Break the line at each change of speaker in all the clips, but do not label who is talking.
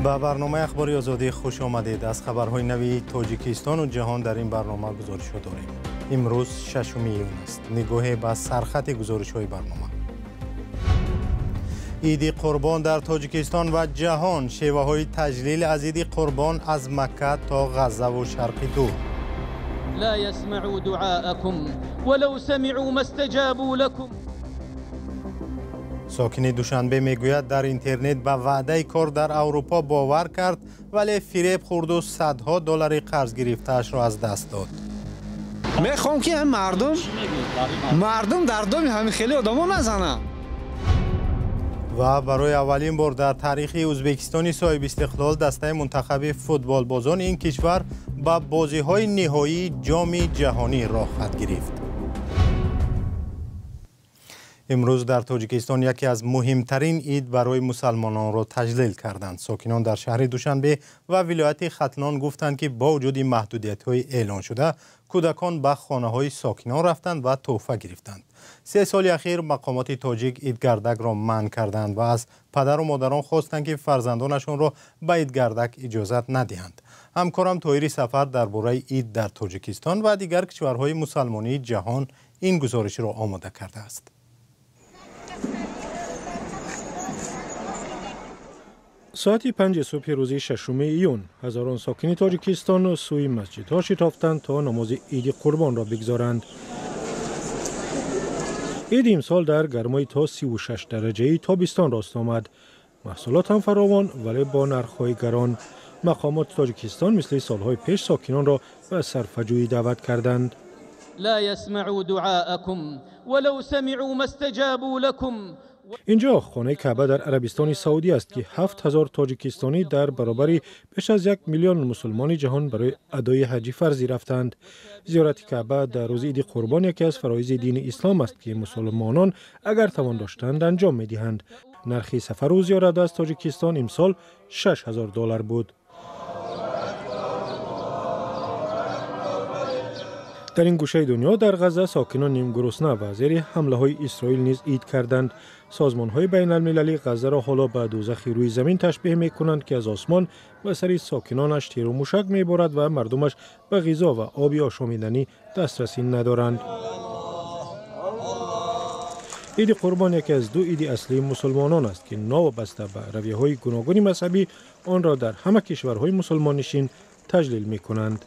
با برنامه اخباری آزادی خوش آمدید. از خبرهای نوی تاجیکستان و جهان در این برنامه گزارش داریم. امروز 6 میلیون است. نگاه به سرخط گزارش‌های برنامه. عید قربان در تاجیکستان و جهان، شیوه‌های تجلیل از عید قربان از مکه تا غزه و شرق دور.
لا يسمعوا دعاءكم ولو سمعوا ما استجابوا لكم.
ساکن دوشنبه میگوید در اینترنت به وعده کار در اروپا باور کرد ولی فریب خورد و صدها دلار قرض گرفته‌اش را از دست داد.
میخوام که مردم در دام همین خیلی آدمو نزنن.
و برای اولین بار در تاریخ ازبکستان صاحب استقلال دسته منتخب فوتبال بازان این کشور به بازی‌های نهایی جام جهانی راه خط گرفت. امروز در تاجیکستان یکی از مهمترین عید برای مسلمانان را تجلیل کردند. ساکنان در شهر دوشنبه و ولایت ختلان گفتند که با وجود محدودیت‌های اعلان شده، کودکان به خانه‌های ساکنان رفتند و تحفه گرفتند. 3 سال اخیر مقامات تاجیک عیدگردک را منع کردند و از پدر و مادران خواستند که فرزندانشان را به عیدگردک اجازت ندهند. همکارم طاهری سفر درباره عید در تاجیکستان و دیگر کشورهای مسلمانی جهان این گزارش را آماده کرده است.
ساعت 5 صبح روز 6 ایون هزاران ساکن تاجیکستان سوی مسجدها شتافتند تا نماز عید قربان را بگذارند. عید امسال در گرمای تا 36 درجه تابستان راست آمد. محصولات هم فراوان ولی با نرخ‌های گران. مقامات تاجیکستان مثل سالهای پیش ساکنان را به صرفه‌جویی دعوت کردند.
لا يسمعوا دعاءكم ولو سمعوا ما استجابوا لكم.
اینجا خانه کعبه در عربستان سعودی است که 7000 تاجیکستانی در برابر بیش از 1 میلیون مسلمان جهان برای ادای حج فرضی رفتند. زیارت کعبه در روز عید قربان یکی از فرایض دین اسلام است که مسلمانان اگر توان داشتند انجام می‌دهند. نرخ سفر و زیارت از تاجیکستان امسال $6000 بود. در این گوشه دنیا در غزه ساکنان نیم گرسنه و زیر حمله های اسرائیل نیز عید کردند. سازمان های بین المللی غزه را حالا به دوزخی روی زمین تشبیه می کنند که از آسمان به سر ساکنانش تیر و موشک می بارد و مردمش به غذا و آبی آشامیدنی دسترسی ندارند. عید قربان یکی از 2 عید اصلی مسلمانان است که ناوابسته به رویه های گوناگون مذهبی آن را در همه کشورهای مسلمان نشین تجلیل می کنند.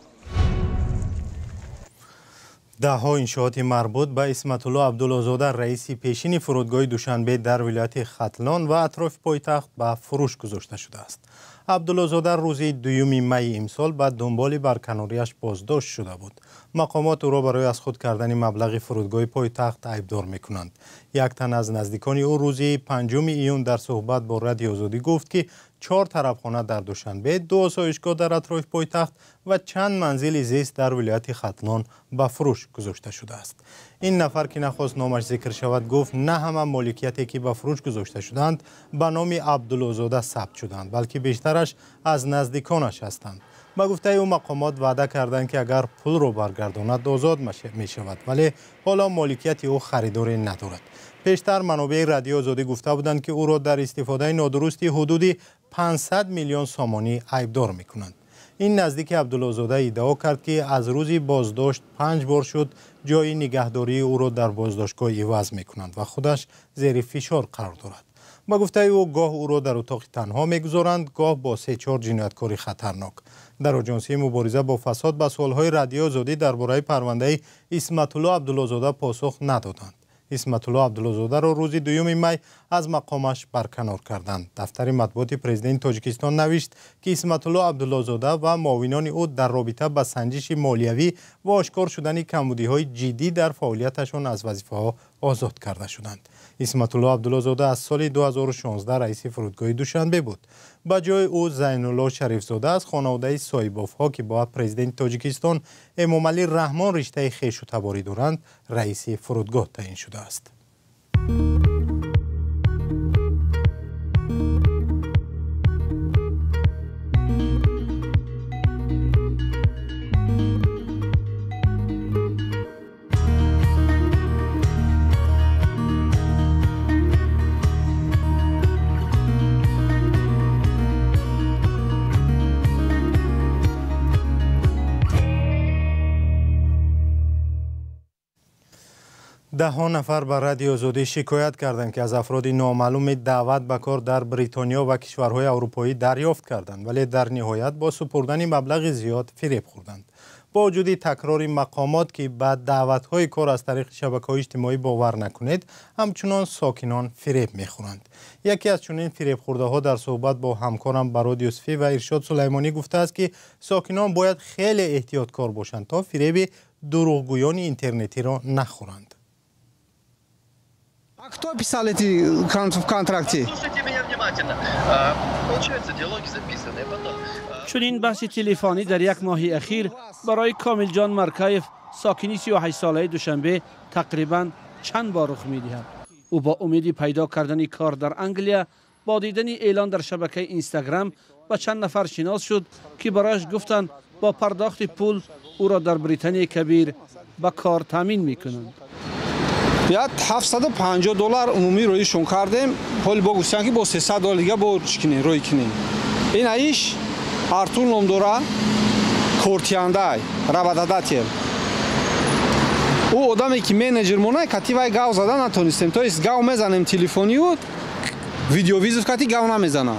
ده‌ها انشاءات مربوط به اسمت الله عبدالله‌زاده رئیس پیشین فرودگاه دوشنبه در ولایت ختلان و اطراف پایتخت به فروش گذاشته شده است. عبدالله‌زاده روز 2 می امسال به دنبال برکناریش بازداشت شده بود. مقامات او را برای از خود کردن مبلغ فرودگاه پایتخت عیبدار می‌کنند. یک تن از نزدیکان او روز 5 ایون در صحبت با رادیو آزادی گفت که 4 طرفخانه در دوشنبه، 2 آسایشگاه در اطراف پایتخت و چند منزل زیست در ولایت ختلان به فروش گذاشته شده است. این نفر که نخواست نامش ذکر شود گفت نه همه مالکیتی که به فروش گذاشته شدند به نام عبدالله‌زاده ثبت شدند، بلکه بیشترش از نزدیکانش هستند. با گفته او مقامات وعده کردند که اگر پول را برگرداند آزاد می شود، ولی حالا مالکیت او خریداری ندارد. پیشتر منابع رادیو آزادی گفته بودند که او را در استفاده نادرستی حدود 500 میلیون سامانی عیبدار می‌کنند. این نزدیک عبدالله‌زاده ادعا کرد که از روزی بازداشت 5 بار شد جای نگهداری او را در بازداشتگاه عوض می‌کنند و خودش زیر فشار قرار دارد. با گفته او گاه او را در اتاق تنها می‌گذارند، گاه با 3-4 جنایتکاری خطرناک. در آژانس مبارزه با فساد به سوال‌های رادیو آزادی درباره پرونده اسمت الله عبدالله‌زاده پاسخ ندادند. اسمت الله عبدالله‌زاده را روز 2 می از مقامش برکنار کردند. دفتر مطبوعات پرزیدنت تاجیکستان نوشت که اسمت الله عبدالله‌زاده و معاونان او در رابطه با سنجش مالیوی و آشکار شدن کمبودی‌های جدی در فعالیتشان از وظیفه‌ها آزاد کرده شدند. اسمت الله عبدالله‌زاده از سال 2016 رئیس فرودگاه دوشنبه بود. با جای او زین الله شریفزاده از خانواده صاحبافها که با پرزیدنت تاجیکستان امامعلی رحمان رشته خویش و تباری دارند رئیس فرودگاه تعیین شده است. 10 نفر به رادیو آزادی شکایت کردند که از افراد نامعلوم دعوت به کار در بریتانیا و کشورهای اروپایی دریافت کردند، ولی در نهایت با سپردن مبلغ زیاد فریب خوردند. با وجود تکرار مقامات که به دعوت‌های کار از طریق شبکه‌های اجتماعی باور نکنید، همچنان ساکنان فریب می‌خورند. یکی از چنین فریب خورده‌ها در صحبت با همکارم براد یوسفی و ارشاد سلیمانی گفته است که ساکنان باید خیلی احتیاطکار باشند تا فریب دروغگویان اینترنتی را نخورند.
А кто писал эти в контракте?
Слушайте меня внимательно. Получается, диалоги записаны, потом...
چنین بحث تلفنی در یک ماه اخیر برای کامل جان مرکایف ساکنی 38 ساله دوشنبه تقریبا چند بار رخ می‌دهد. او با امید پیدا کردن کار در انگلیا با دیدن اعلان در شبکه اینستاگرام و چند نفر شناس شد که برایش گفتند با پرداخت پول او را در بریتانیا کبیر به کار تامین می‌کنند.
بیاد $750 عمومی رویشون کردیم. حال با گفتن که با $300 دیگه borç کنیم روی کنیم. این ایش Artur Lomdora Kortiyanday Rabadadatel. او آدمی که منیجر مونه کتی وای گاو زدن نتونستیم. تو است گاو میزنیم تلفنیو ویدیو ویزو کتی گاو نمیزنه.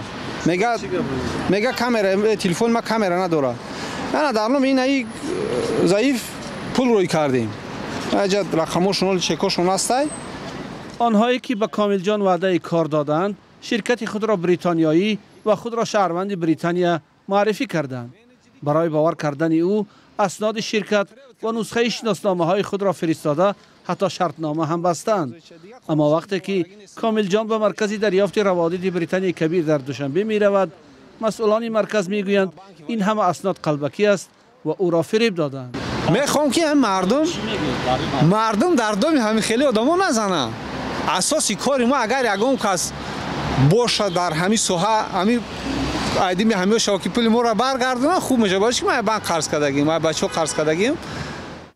میگه کامera تلفن ما کامera نداره. نه درنم این ای ضعیف پول روی کردیم. اجد رقمشون چکشون هستای.
آنهایی که به کامل جان وعده کار دادند شرکت خود را بریتانیایی و خود را شهروند بریتانیا معرفی کردند. برای باور کردن او اسناد شرکت و نسخه شناسنامه های خود را فرستاده، حتی شرطنامه هم بستند. اما وقتی که کامل جان به مرکز دریافت روابط بریتانیا کبیر در دوشنبه می رود، مسئولان مرکز می گویند این همه اسناد قلبکی است و او را فریب دادند.
میخوام که مردم در دام همین خیلی آدمو نزنن. اساسی کاری ما اگر یگان کس باشه در همین سوحه همین ایدیم همه شاکی پول ما را برگردونه خوب میشه. باشه که ما بانک قرض کردگیم، ما بچه قرض کردگیم.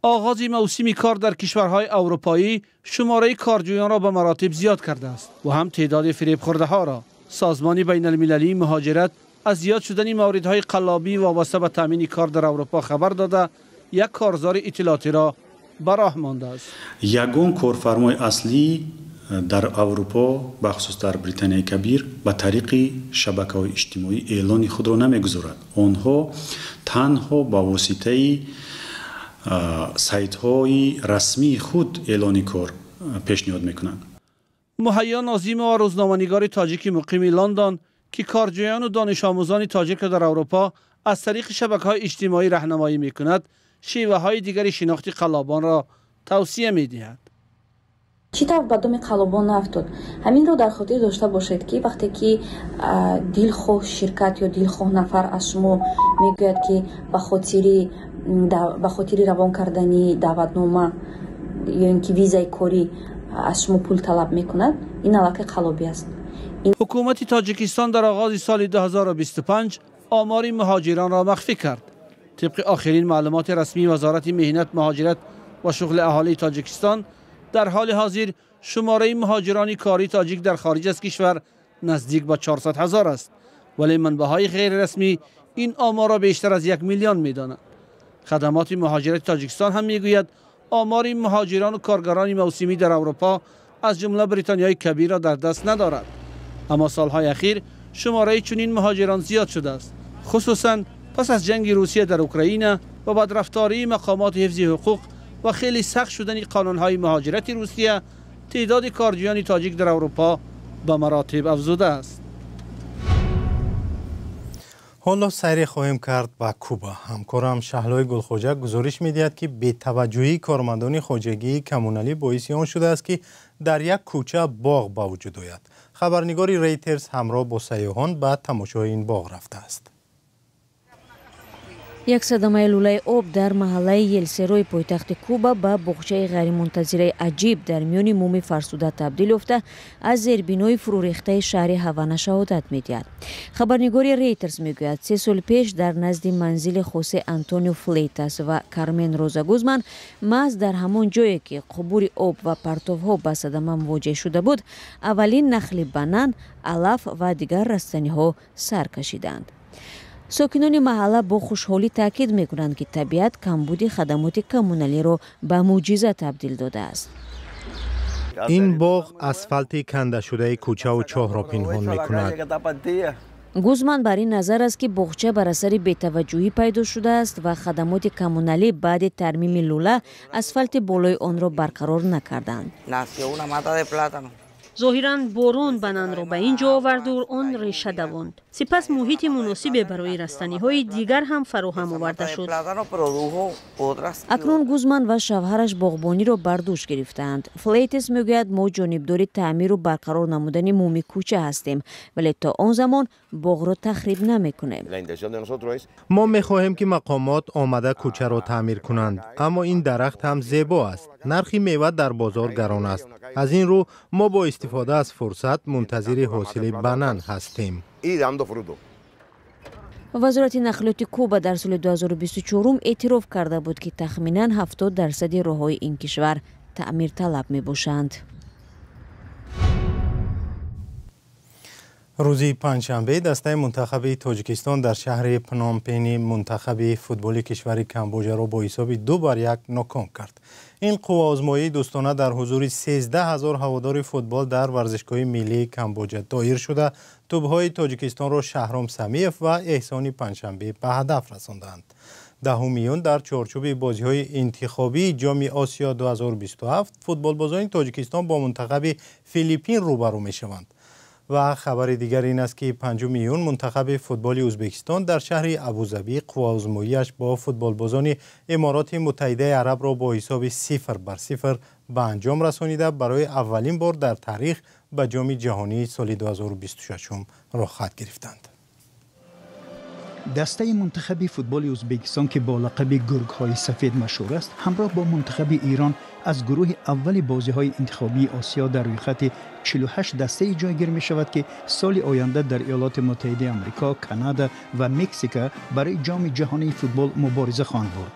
آغاز موسم کار در کشورهای اروپایی شماره کارجویان را به مراتب زیاد کرده است و هم تعداد فریب خورده ها را. سازمان بین المللی مهاجرت از زیاد شدن موردهای قلابی وابسته به تامین کار در اروپا خبر داده یک کارزار اطلاعاتی را به راه مانده است.
یگان کارفرمای اصلی در اروپا بخصوص در بریتانیای کبیر به طریق شبکه‌های اجتماعی اعلان خود را نمیگذارد. آنها تنها با واسطه سایت‌های رسمی خود اعلان کار پیشنهاد میکنند.
مهیا ناظم و روزنامه‌نگار تاجیک مقیم لندن که کارجویان و دانش آموزان تاجیک در اروپا از طریق شبکه‌های اجتماعی راهنمایی میکند، شیوه‌های دیگری شناخت قلابان را توصیه می‌دهد.
چی طور به دام قلابان نفتاد؟ همین رو در خاطر داشته باشید که وقتی که دلخواه شرکت یا دلخواه نفر از شما میگوید که به خاطر روان کردنی دعوتنامه یا اینکه ویزای کاری از شما پول طلب میکند، این علاقه قلابی است.
حکومت تاجیکستان در آغاز سال 2025 آمار مهاجران را مخفی کرد. طبق آخرین معلومات رسمی وزارت مهنت، مهاجرت و شغل اهالی تاجیکستان، در حال حاضر شماره مهاجران کاری تاجیک در خارج از کشور نزدیک به 400,000 است، ولی منبع‌های غیر رسمی این آمار را بیشتر از 1 میلیون می‌دانند. خدمات مهاجرت تاجیکستان هم میگوید آمار مهاجران و کارگران موسمی در اروپا از جمله بریتانیای کبیر را در دست ندارد. اما سالهای اخیر شماره چنین مهاجران زیاد شده است، خصوصا پس از جنگ روسیه در اوکراین و بدرفتاری مقامات حفظ حقوق و خیلی سخت شدن قانون‌های مهاجرت روسیه. تعداد کارجویان تاجیک در اروپا به مراتب افزوده است.
حالا سری خواهیم کرد به کوبا. همکارم شهلای گلخوجه گزارش می‌دهد که بی‌توجهی کارمندان خواجگی کمونالی باعث آن شده است که در یک کوچه باغ به وجود آید. خبرنگاری ریترز همراه با سیاحان به تماشای این باغ رفته است.
یک صدمه لوله آب در محله یلسروی پایتخت کوبا به باغچه غیرمنتظره عجیب در میان مومی فرسوده تبدیل یافته از زیربنای فرو ریخته شهر هاوانا شهادت می‌دهد. خبرنگاری ریترز میگوید 3 سال پیش در نزد منزل خوسه آنتونیو فلیتاس و کارمن روزا گوزمن محض در همان جایی که قبور آب و پرتوها به صدمه مواجه شده بود، اولین نخل بنان، علف و دیگر رستنی‌ها سر کشیدند. ساکنان محله با خوشحالی تاکید می‌کنند که طبیعت کمبود خدمات کمونالی را به معجزه تبدیل داده است.
این باغ اسفالت کنده شده کوچه و چاه را پنهان می‌کند.
گوزمان بر این نظر است که باغچه بر اثر بی‌توجهی پیدا شده است و خدمات کمونالی بعد ترمیم لوله اسفالت بالای آن را برقرار نکردند.
ظاهراً باران بنان را به اینجا آورد و آن ریشه دواند. سپس محیط مناسب برای رستنی‌های دیگر هم فراهم آورده شد.
اکنون گوزمان و شوهرش باغبانی را بر دوش گرفتند. فلیتس میگوید ما جانبدار تعمیر و برقرار نمودن مومی کوچه هستیم، ولی تا آن زمان باغ را تخریب نمی‌کنیم.
ما می‌خواهیم که مقامات آمده کوچه را تعمیر کنند، اما این درخت هم زیبا است. نرخ میوه در بازار گران است. از این رو ما با استفاده از فرصت منتظر حاصل بنان هستیم.
وزارت نقلیات کوبا در سال 2024 اعتراف کرده بود که تخمیناً 70% راه‌های این کشور تعمیر طلب می‌باشند.
روزی پنجشنبه دسته منتخب تاجیکستان در شهر پنامپن منتخب فوتبال کشور کمبوجا را با حساب 2-1 ناکام کرد. این قوآزمایی دوستانه در حضور 13,000 هوادار فوتبال در ورزشگاه ملی کمبوجا دایر شده توپ‌های تاجیکستان را شهرام سمیف و احسان پنجشنبه به هدف رساندند. 10 میلیون در چارچوب بازی‌های انتخابی جام آسیا 2027 فوتبالبازان تاجیکستان با منتخب فیلیپین روبرو می‌شوند. و خبر دیگر این است که 5 میلیون منتخب فوتبال ازبکستان در شهر ابوظبی قوآزمایی‌اش با فوتبالبازان امارات متحده عرب را با حساب 0-0 به انجام رسانیده برای اولین بار در تاریخ به جام جهانی سال 2026 راه خط گرفتند.
دسته منتخب فوتبال ازبکستان که با لقب گرگ‌های سفید مشهور است، همراه با منتخب ایران از گروه اول بازی‌های انتخابی آسیا در روی خط 48 دسته جایگیر می شود که سال آینده در ایالات متحده آمریکا، کانادا و مکزیک برای جام جهانی فوتبال مبارزه خواهند بود.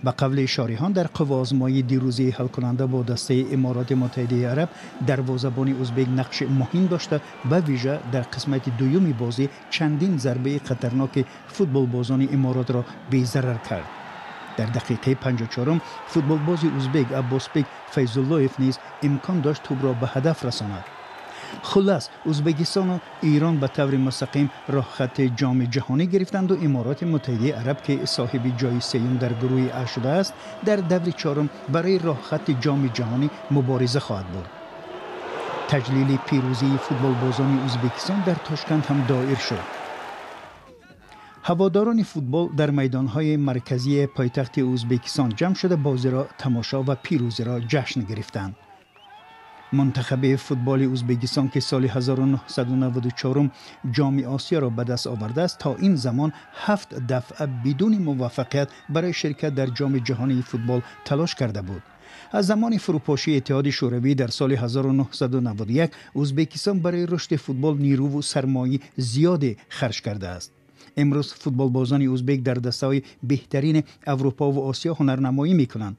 به قول شارحان در قوآزمایی دیروزی حل کننده با دسته امارات متحده عرب، دروازه‌بان ازبک نقش مهم داشته، به ویژه در قسمت دوم بازی چندین ضربه خطرناک فوتبالبازان امارات را بی‌ضرر کرد. در دقیقه 54 فوتبالباز ازبک عباسبک فیض‌اللهیف نیز امکان داشت توپ را به هدف رساند. خلاص ازبکستان و ایران به طور مستقیم راه خط جام جهانی گرفتند و امارات متحده عرب که صاحب جای سوم در گروه ا شده است در دور چهارم برای راه خط جام جهانی مبارزه خواهد بود. تجلیل پیروزی فوتبالبازان ازبکستان در تاشکند هم دایر شد. هواداران فوتبال در میدانهای مرکزی پایتخت ازبکستان جمع شده بازی را تماشا و پیروزی را جشن گرفتند. منتخب فوتبال ازبکستان که سال 1994 جام آسیا را به دست آورده است تا این زمان 7 دفعه بدون موفقیت برای شرکت در جام جهانی فوتبال تلاش کرده بود. از زمان فروپاشی اتحاد شوروی در سال 1991 ازبکستان برای رشد فوتبال نیرو و سرمایه زیادی خرج کرده است. امروز فوتبالبازان ازبک در دسته‌های بهترین اروپا و آسیا هنرنمایی می‌کنند.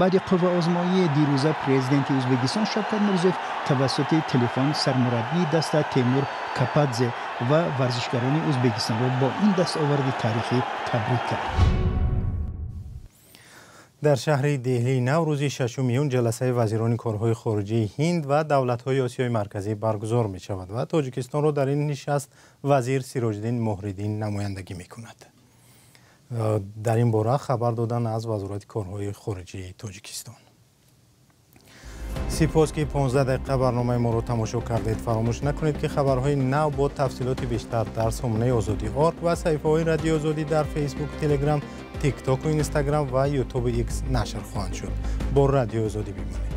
بعد قوآزمایی دیروزه پرزیدنت ازبکستان شوکت میرزیف توسط تلفن سرمربی دسته تیمور کاپادزه و ورزشکاران ازبکستان را با این دستاورد تاریخی تبریک کرد.
در شهر دهلی نوروزی 6 میلیون جلسه وزیران کارهای خارجه هند و دولت‌های آسیای مرکزی برگزار می‌شود و تاجیکستان را در این نشست وزیر سیراج‌الدین مهرالدین نمایندگی می‌کند. در این باره خبر دادن از وزارت کارهای خارجه تاجیکستان. سپاس که 15 دقیقه برنامه ما رو تماشا کردید. فراموش نکنید که خبرهای نو با تفصیلات بیشتر در سامانه آزادی آرک و صفحه‌های رادیو آزادی در فیسبوک، تلگرام، تیک تاک و اینستاگرام و یوتیوب ایکس نشر خواهند شد. با رادیو آزادی بمانید.